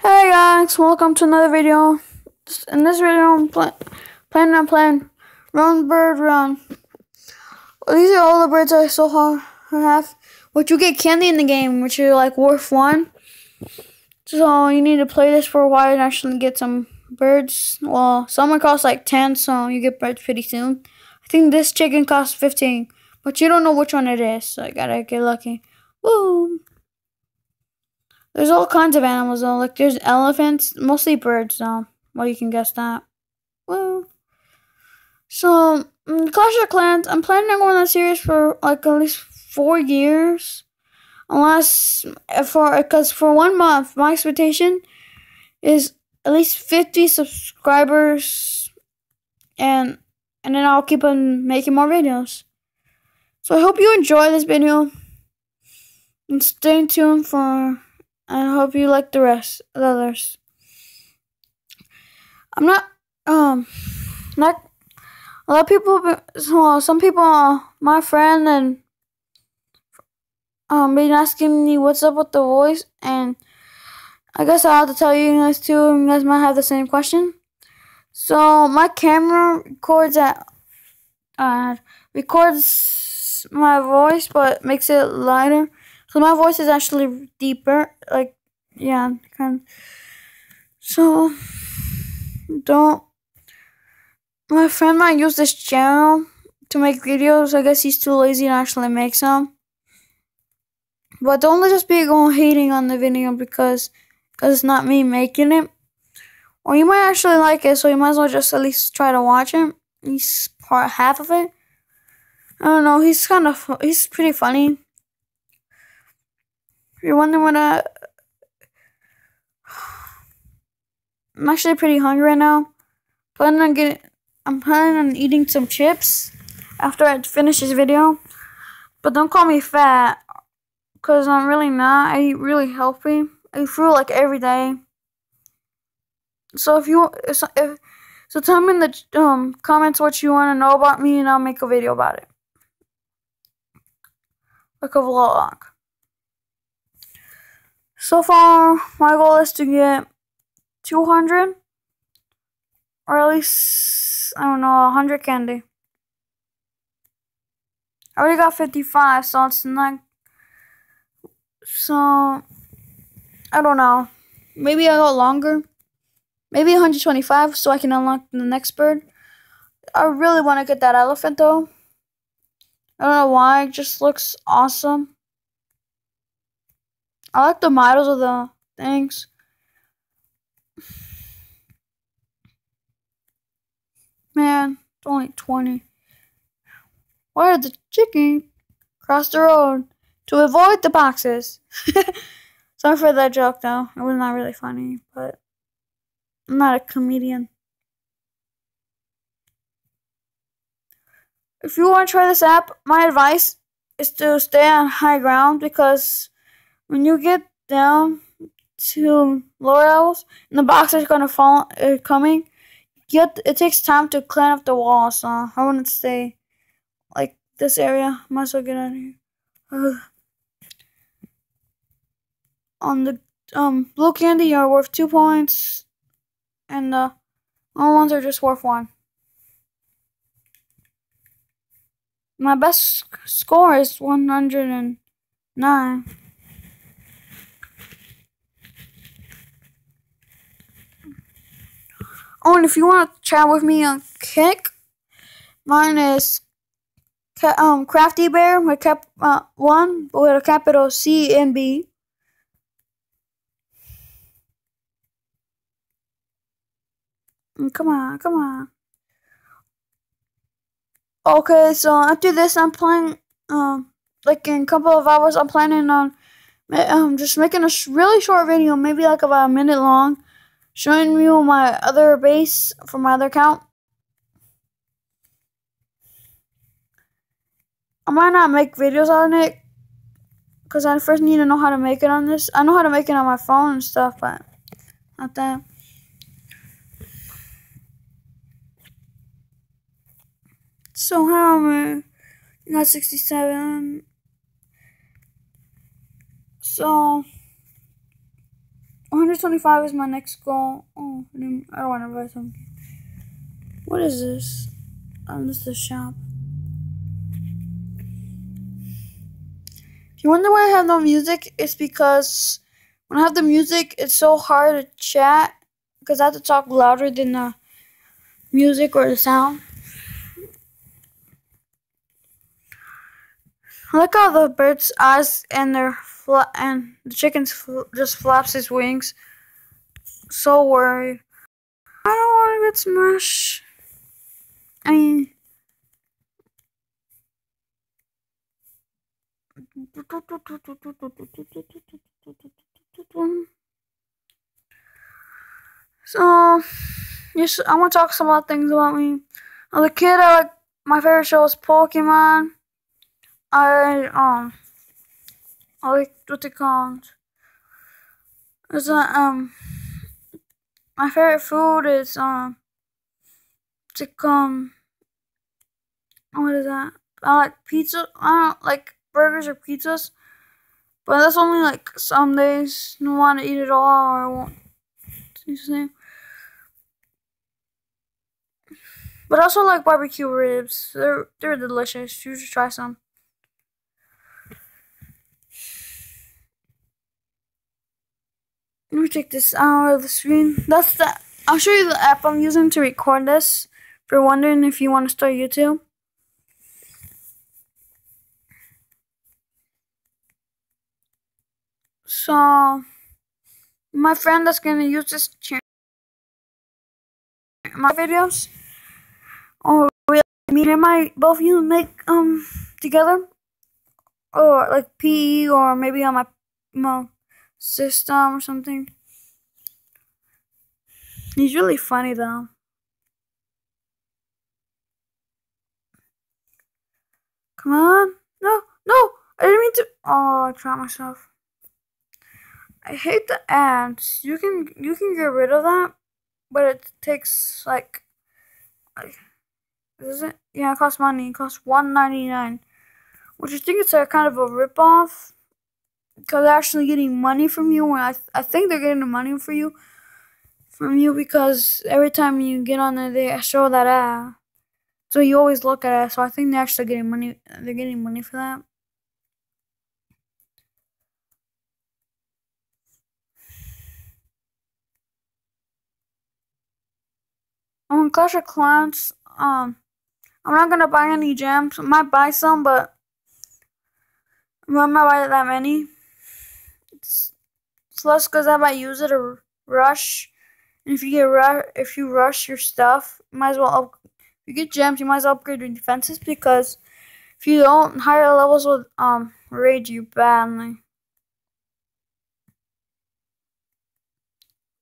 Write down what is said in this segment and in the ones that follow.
Hey guys, welcome to another video. In this video, I'm planning on playing Run Bird Run. These are all the birds I so far have. Which you get candy in the game, which are like worth 1. So you need to play this for a while and actually get some birds. Well, some will cost like 10, so you get birds pretty soon. I think this chicken costs 15, but you don't know which one it is, so I gotta get lucky. Woo! There's all kinds of animals though, like there's elephants, mostly birds though. Well, you can guess that. Woo. So, Clash of Clans, I'm planning on going on that series for like at least 4 years. Because for 1 month, my expectation is at least 50 subscribers, and then I'll keep on making more videos. So I hope you enjoy this video, and stay tuned for. I hope you like the others. I'm not a lot of people. Well, some people, my friend and been asking me what's up with the voice, and I guess I have to tell you guys too. You guys might have the same question. So my camera records my voice, but makes it lighter. So my voice is actually deeper, like, yeah, kind of. So, my friend might use this channel to make videos. I guess he's too lazy to actually make some. But don't just be going hating on the video because it's not me making it. Or you might actually like it, so you might as well just at least try to watch it. He's half of it. I don't know, he's pretty funny. If you're wondering what I'm actually pretty hungry right now. I'm planning on eating some chips after I finish this video. But don't call me fat, because I'm really not. I eat really healthy. I eat fruit like every day. So so tell me in the comments what you want to know about me, and I'll make a video about it, like a vlog. So far, my goal is to get 200, or at least, I don't know, 100 candy. I already got 55, so it's not. So I don't know. Maybe I'll go longer. Maybe 125, so I can unlock the next bird. I really want to get that elephant though. I don't know why. It just looks awesome. I like the models of the things. Man, it's only 20. Why did the chicken cross the road to avoid the boxes? Sorry for that joke though. It was not really funny, but I'm not a comedian. If you want to try this app, my advice is to stay on high ground, because when you get down to lower levels and the boxes are gonna fall coming, it takes time to clean up the wall. So I want to stay like this area. Might as well get out of here. On the blue candy are worth 2 points, and the other ones are just worth 1. My best score is 109. Oh, and if you want to chat with me on Kick, mine is Crafty Bear with 1, but with a capital C and B. Come on. Okay, so after this, I'm playing, like in a couple of hours, I'm planning on, just making a really short video, maybe like about a minute long, showing you my other base from my other account. I might not make videos on it, because I first need to know how to make it on this. I know how to make it on my phone and stuff, but not that. So how am I? Got 67. So 125 is my next goal. Oh, I don't want to buy something. What is this? This is the shop. If you wonder why I have no music, it's because when I have the music, it's so hard to chat because I have to talk louder than the music or the sound. I like how the bird's eyes and and the chicken just flaps his wings. So worried. I don't want to get smashed. I mean, so yes, I want to talk some more things about me. As a kid, my favorite show was Pokemon. I like what they called. It's my favorite food is chicken. What is that? I like pizza. I don't like burgers or pizzas, but that's only like some days. I don't want to eat it all, or I won't. But I also like barbecue ribs. They're delicious. You should try some. Let me take this out of the screen. I'll show you the app I'm using to record this. If you're wondering if you want to start YouTube. So, my friend that's gonna use this my videos, or me and both of you make together, or like PE, or maybe on my system or something. He's really funny though. Come on, no, I didn't mean to. Oh, I trapped myself. I hate the ads. You can get rid of that, but it takes like is it? Yeah, it costs money. It costs $1.99, which I think it's a kind of a ripoff because they're actually getting money from you. And I think they're getting the money from you because every time you get on there, they show that ad. So you always look at it. So I think they're actually getting money. They're getting money for that. On Clash of Clans, I'm not gonna buy any gems. I might buy some, but I'm not buy that many. It's less because I might use it to rush. And if you rush your stuff, you might as well if you get gems, you might as well upgrade your defenses because if you don't, higher levels will raid you badly.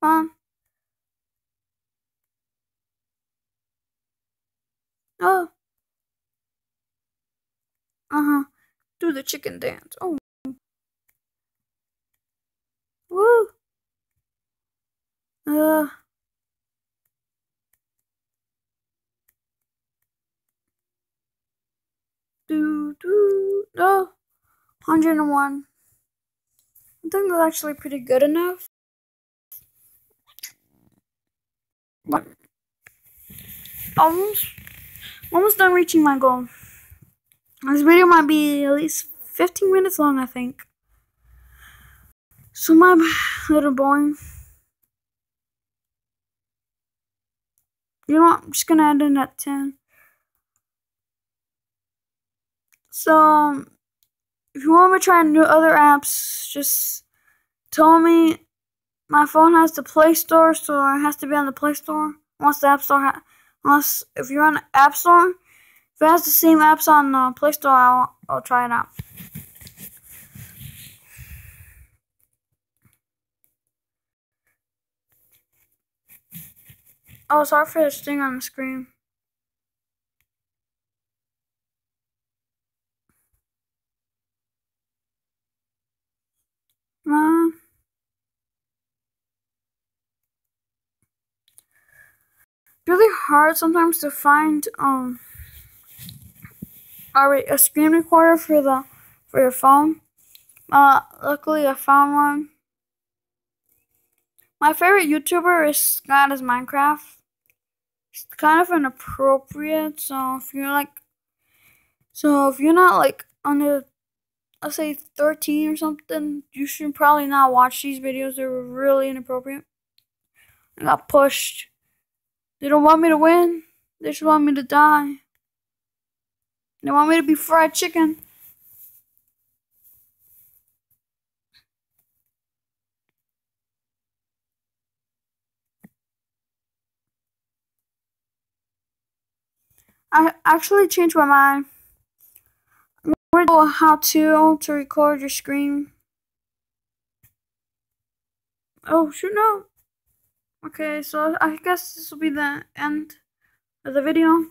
Come on. Oh. Do the chicken dance. Oh. Woo. No. 101. I think that's actually pretty good enough. But almost done reaching my goal. This video might be at least 15 minutes long, I think. So my little boring. You know what? I'm just gonna end it at 10. So if you want me to try new other apps, just tell me. My phone has the Play Store, so it has to be on the Play Store. Once the App Store, unless if you're on the App Store, if it has the same apps on the Play Store, I'll try it out. Oh, sorry for this thing on the screen. Really hard sometimes to find a screen recorder for your phone. Luckily I found one. My favorite YouTuber is Scott is Minecraft. It's kind of inappropriate, so if you're not like under, let's say 13 or something, you should probably not watch these videos. They're really inappropriate. I got pushed. They don't want me to win. They just want me to die. They want me to be fried chicken. I actually changed my mind. I'm going to do a how-to record your screen. Oh, shoot, no. Okay, so I guess this will be the end of the video.